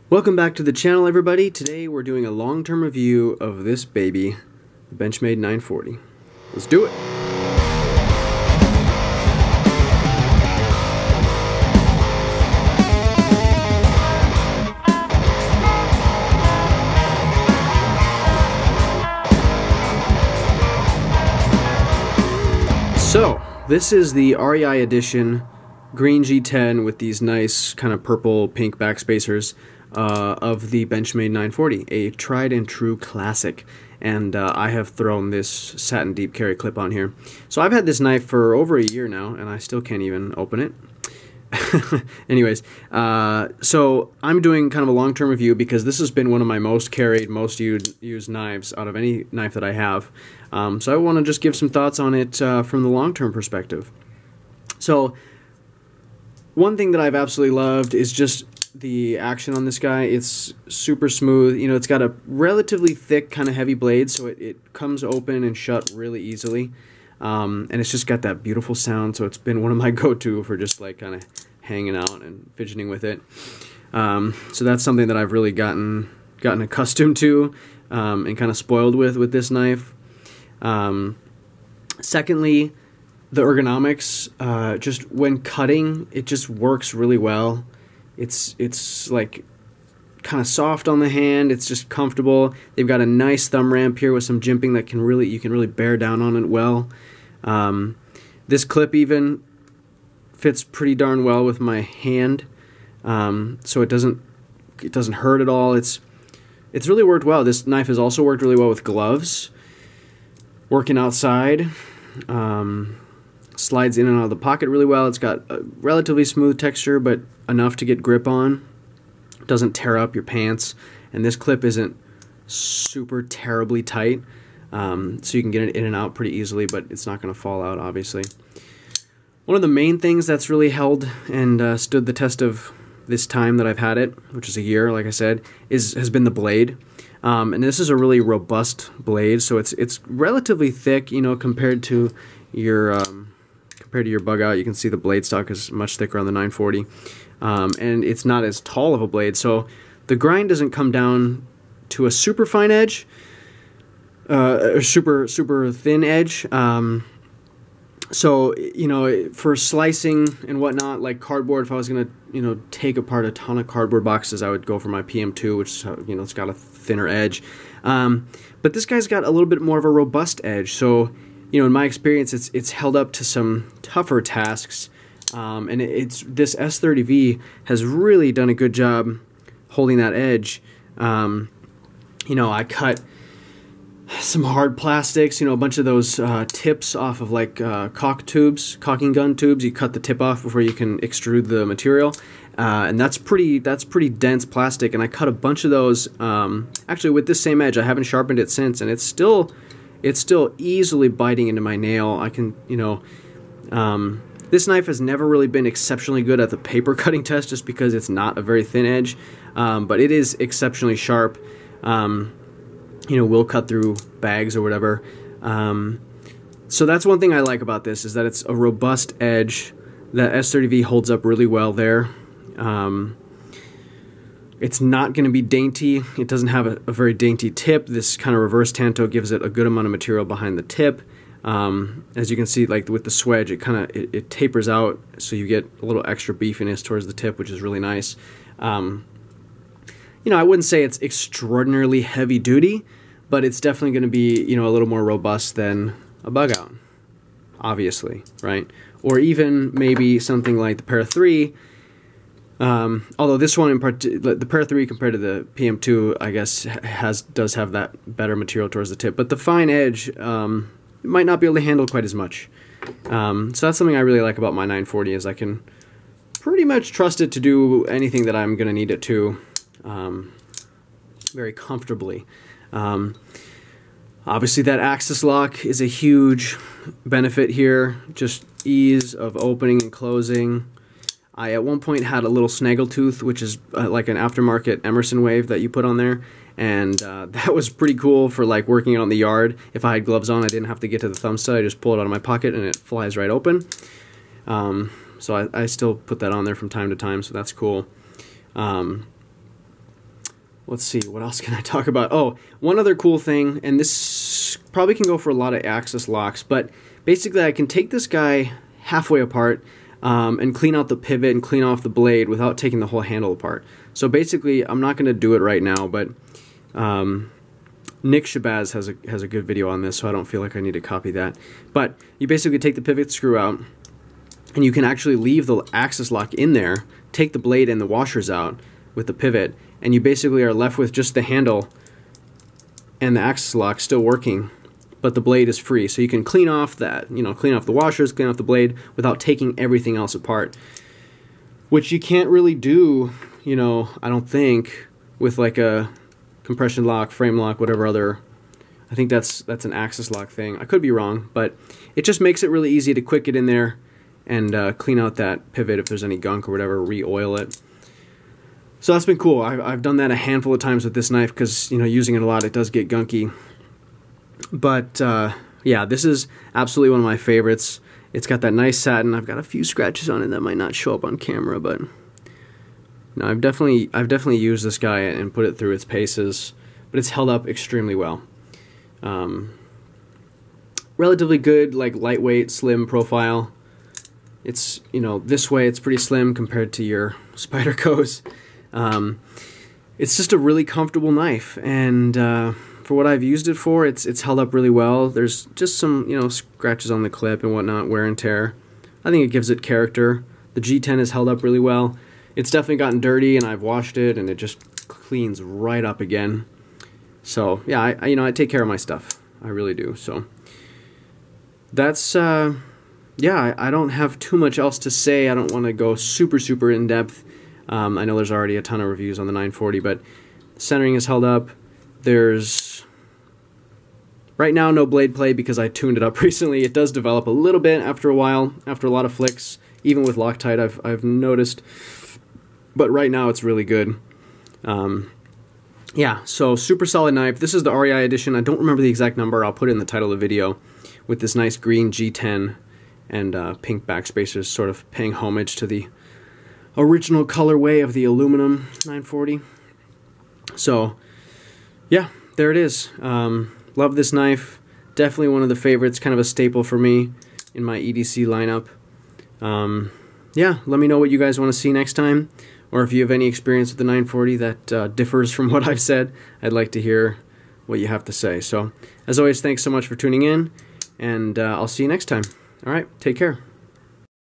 Welcome back to the channel, everybody. Today we're doing a long-term review of this baby, the Benchmade 940. Let's do it! So, this is the REI edition green G10 with these nice kind of purple pink backspacers of the Benchmade 940, a tried and true classic. And I have thrown this satin deep carry clip on here. So I've had this knife for over a year now, and I still can't even open it. Anyways, so I'm doing kind of a long-term review because this has been one of my most carried, most used knives out of any knife that I have. So I want to just give some thoughts on it from the long-term perspective. So one thing that I've absolutely loved is just the action on this guy. It's super smooth. You know, it's got a relatively thick, kind of heavy blade, so it comes open and shut really easily. And it's just got that beautiful sound, so it's been one of my go-to for just like kind of hanging out and fidgeting with it. So that's something that I've really gotten accustomed to and kind of spoiled with this knife. Secondly, the ergonomics, just when cutting, it just works really well. It's like kind of soft on the hand. It's just comfortable. They've got a nice thumb ramp here with some jimping that you can really bear down on it well. This clip even fits pretty darn well with my hand, so it doesn't hurt at all. It's really worked well. This knife has also worked really well with gloves, working outside. Slides in and out of the pocket really well. It's got a relatively smooth texture, but enough to get grip on. Doesn't tear up your pants, and this clip isn't super terribly tight, so you can get it in and out pretty easily, but it's not going to fall out, obviously. One of the main things that's really held and stood the test of this time that I've had it, which is a year, like I said, has been the blade. And this is a really robust blade, so it's relatively thick, you know, compared to your bug out. You can see the blade stock is much thicker on the 940, and it's not as tall of a blade, so the grind doesn't come down to a super fine edge, or super thin edge. So, you know, for slicing and whatnot, like cardboard, if I was gonna, you know, take apart a ton of cardboard boxes, I would go for my PM2, which, you know, it's got a thinner edge. But this guy's got a little bit more of a robust edge, so, you know, in my experience, it's held up to some tougher tasks, and this S30V has really done a good job holding that edge. You know, I cut some hard plastics, you know, a bunch of those tips off of like caulking gun tubes. You cut the tip off before you can extrude the material, and that's pretty dense plastic. And I cut a bunch of those actually with this same edge. I haven't sharpened it since, and it's still easily biting into my nail. I can, you know, this knife has never really been exceptionally good at the paper cutting test just because it's not a very thin edge, but it is exceptionally sharp. You know, will cut through bags or whatever. So that's one thing I like about this, is that it's a robust edge. That S30V holds up really well there. It's not going to be dainty. It doesn't have a very dainty tip. This kind of reverse tanto gives it a good amount of material behind the tip. As you can see, like with the swedge, it tapers out, so you get a little extra beefiness towards the tip, which is really nice. You know, I wouldn't say it's extraordinarily heavy duty, but it's definitely going to be, you know, a little more robust than a bug out, obviously, right? Or even maybe something like the Para 3. Although this one the Para 3 compared to the PM2, I guess does have that better material towards the tip, but the fine edge might not be able to handle quite as much. So that's something I really like about my 940, is I can pretty much trust it to do anything that I'm going to need it to, very comfortably. Obviously that axis lock is a huge benefit here, just ease of opening and closing. I at one point had a little snaggletooth, which is like an aftermarket Emerson wave that you put on there, and that was pretty cool for like working out in the yard. If I had gloves on, I didn't have to get to the thumb stud. I just pull it out of my pocket and it flies right open. So I still put that on there from time to time, so that's cool. let's see, what else can I talk about? Oh, one other cool thing, and this probably can go for a lot of axis locks, but basically I can take this guy halfway apart and clean out the pivot and clean off the blade without taking the whole handle apart. So basically, I'm not going to do it right now, but Nick Shabazz has a good video on this, so I don't feel like I need to copy that. But you basically take the pivot screw out, and you can actually leave the axis lock in there, take the blade and the washers out with the pivot, and you basically are left with just the handle and the axis lock still working, but the blade is free. So you can clean off that, clean off the washers, clean off the blade without taking everything else apart, which you can't really do, I don't think, with like a compression lock, frame lock, whatever other. I think that's an axis lock thing. I could be wrong, but it just makes it really easy to quick it in there and clean out that pivot if there's any gunk or whatever, re-oil it. So that's been cool. I've done that a handful of times with this knife because, using it a lot, it does get gunky. But yeah, this is absolutely one of my favorites. It's got that nice satin. I've got a few scratches on it that might not show up on camera, but no, I've definitely used this guy and put it through its paces, but it's held up extremely well. Relatively good, like lightweight, slim profile. It's, this way it's pretty slim compared to your Spyderco's. It's just a really comfortable knife, and for what I've used it for, it's held up really well. There's just some, scratches on the clip and whatnot, wear and tear. I think it gives it character. The G-10 has held up really well. It's definitely gotten dirty, and I've washed it, and it just cleans right up again. So yeah, I take care of my stuff. I really do. So that's yeah. I don't have too much else to say. I don't want to go super in depth. I know there's already a ton of reviews on the 940, but centering is held up. There's right now no blade play because I tuned it up recently. It does develop a little bit after a while, after a lot of flicks, even with Loctite I've noticed. But right now it's really good. Yeah, so super solid knife. This is the REI edition. I don't remember the exact number. I'll put it in the title of the video with this nice green G10 and pink backspacers, sort of paying homage to the original colorway of the aluminum 940. So yeah, there it is. Love this knife. Definitely one of the favorites, kind of a staple for me in my EDC lineup. Yeah, let me know what you guys want to see next time, or if you have any experience with the 940 that differs from what I've said. I'd like to hear what you have to say. So as always, thanks so much for tuning in, and I'll see you next time. All right, take care.